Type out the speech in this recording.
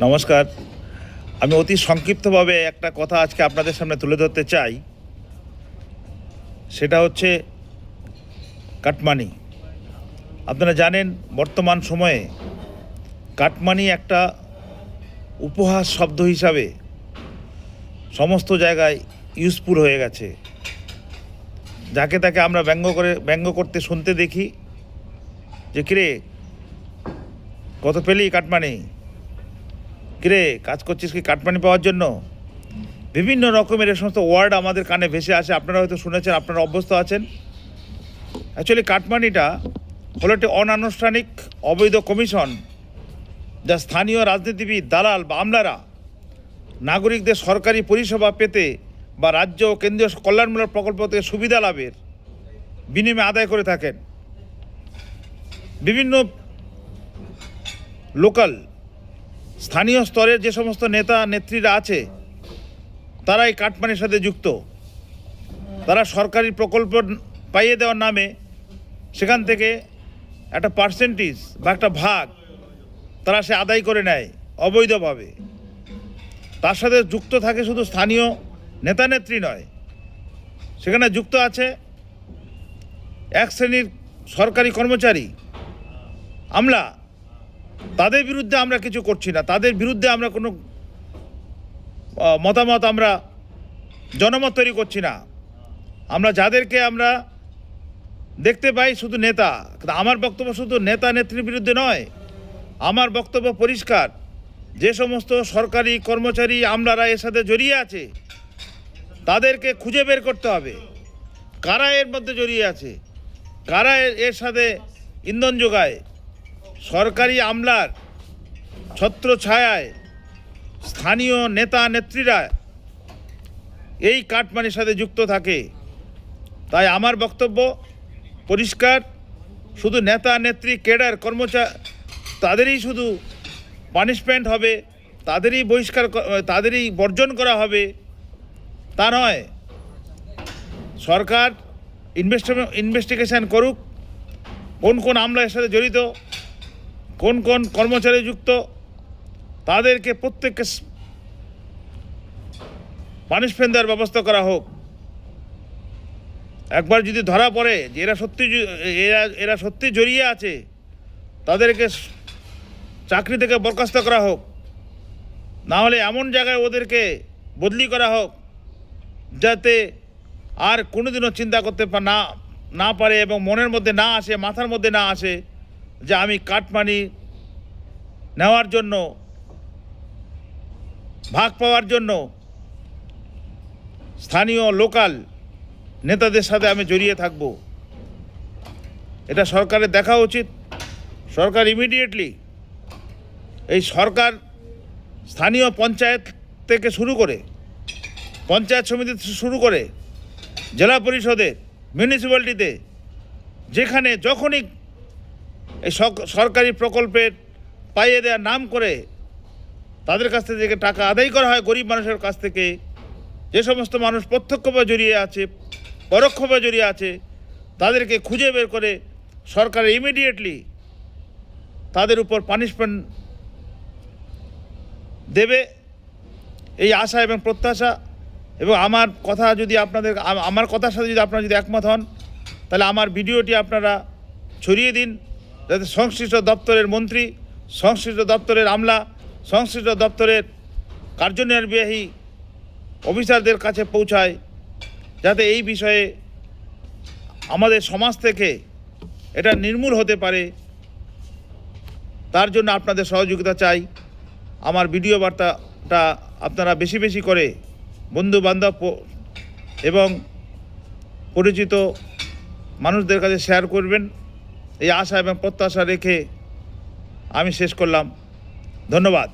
নমস্কার। আমি অতি সংক্ষিপ্তভাবে একটা কথা আজকে আপনাদের সামনে তুলে ধরতে চাই। সেটা হচ্ছে কাটমানি। আপনারা জানেন বর্তমান সময়ে কাটমানি একটা উপহাস শব্দ হিসাবে সমস্ত জায়গায় ইউজফুল হয়ে গেছে। যাকে তাকে আমরা ব্যঙ্গ করতে শুনতে দেখি যে কিরে কত পেলি কাটমানি, কিরে কাজ করছিস কি কাটমানি পাওয়ার জন্য। বিভিন্ন রকমের এ সমস্ত ওয়ার্ড আমাদের কানে ভেসে আসে। আপনারা হয়তো শুনেছেন, আপনারা অভ্যস্ত আছেন। অ্যাকচুয়ালি কাটমানিটা হলো একটি অনানুষ্ঠানিক অবৈধ কমিশন, যা স্থানীয় রাজনীতিবিদ, দালাল বা আমলারা নাগরিকদের সরকারি পরিষেবা পেতে বা রাজ্য ও কেন্দ্রীয় কল্যাণমূলক প্রকল্প থেকে সুবিধা লাভের বিনিময়ে আদায় করে থাকেন। বিভিন্ন লোকাল স্থানীয় স্তরের যে সমস্ত নেতা নেত্রীরা আছে তারা এই কাটমানির সাথে যুক্ত। তারা সরকারি প্রকল্প পাইয়ে দেওয়ার নামে সেখান থেকে একটা পার্সেন্টেজ বা একটা ভাগ তারা সে আদায় করে নেয় অবৈধভাবে। তার সাথে যুক্ত থাকে শুধু স্থানীয় নেতা নেত্রী নয়, সেখানে যুক্ত আছে এক শ্রেণীর সরকারি কর্মচারী, আমলা। তাদের বিরুদ্ধে আমরা কিছু করছি না, তাদের বিরুদ্ধে আমরা কোনো মতামত, আমরা জনমত তৈরি করছি না। আমরা যাদেরকে আমরা দেখতে পাই শুধু নেতা। আমার বক্তব্য শুধু নেতা নেত্রীর বিরুদ্ধে নয়, আমার বক্তব্য পরিষ্কার। যে সমস্ত সরকারি কর্মচারী আমলারা এর সাথে জড়িয়ে আছে তাদেরকে খুঁজে বের করতে হবে কারা এর মধ্যে জড়িয়ে আছে, কারা এর সাথে ইন্ধন যোগায়। সরকারি আমলার ছত্রছায়ায় স্থানীয় নেতা নেত্রীরা এই কাটমানির সাথে যুক্ত থাকে। তাই আমার বক্তব্য পরিষ্কার, শুধু নেতা নেত্রী, ক্যাডার, কর্মচারী তাদেরই শুধু পানিশমেন্ট হবে, তাদেরই বহিষ্কার, তাদেরই বর্জন করা হবে তা নয়। সরকার ইনভেস্টিগেশন করুক কোন কোন আমলা এর সাথে জড়িত, কোন কোন কর্মচারী যুক্ত, তাদেরকে প্রত্যেককে পানিশমেন্ট দেওয়ার ব্যবস্থা করা হোক। একবার যদি ধরা পড়ে যে এরা সত্যি জড়িয়ে আছে, তাদেরকে চাকরি থেকে বরখাস্ত করা হোক, না হলে এমন জায়গায় ওদেরকে বদলি করা হোক যাতে আর কোনোদিনও চিন্তা করতে না পারে এবং মনের মধ্যে না আসে, মাথার মধ্যে না আসে যে আমি কাটমানি নেওয়ার জন্য, ভাগ পাওয়ার জন্য স্থানীয় লোকাল নেতাদের সাথে আমি জড়িয়ে থাকব। এটা সরকারের দেখা উচিত। সরকার ইমিডিয়েটলি এই সরকার স্থানীয় পঞ্চায়েত থেকে শুরু করে, পঞ্চায়েত সমিতি থেকে শুরু করে জেলা পরিষদে, মিউনিসিপ্যালিটিতে, যেখানে যখনই এই সরকারি প্রকল্পের পাইয়ে দেওয়ার নাম করে তাদের কাছ থেকে টাকা আদায় করা হয় গরিব মানুষের কাছ থেকে, যে সমস্ত মানুষ প্রত্যক্ষভাবে জড়িয়ে আছে, পরোক্ষভাবে জড়িয়ে আছে, তাদেরকে খুঁজে বের করে সরকার ইমিডিয়েটলি তাদের উপর পানিশমেন্ট দেবে, এই আশা এবং প্রত্যাশা। এবং আমার কথার সাথে যদি আপনারা একমত হন, তাহলে আমার ভিডিওটি আপনারা ছড়িয়ে দিন, যাতে সংশ্লিষ্ট দপ্তরের মন্ত্রী, সংশ্লিষ্ট দপ্তরের আমলা, সংশ্লিষ্ট দপ্তরের কার্যনির্বাহী অফিসারদের কাছে পৌঁছায়, যাতে এই বিষয়ে আমাদের সমাজ থেকে এটা নির্মূল হতে পারে। তার জন্য আপনাদের সহযোগিতা চাই। আমার ভিডিও বার্তাটা আপনারা বেশি বেশি করে বন্ধু বান্ধব এবং পরিচিত মানুষদের কাছে শেয়ার করবেন, এই আশা এবং প্রত্যাশা রেখে আমি শেষ করলাম। ধন্যবাদ।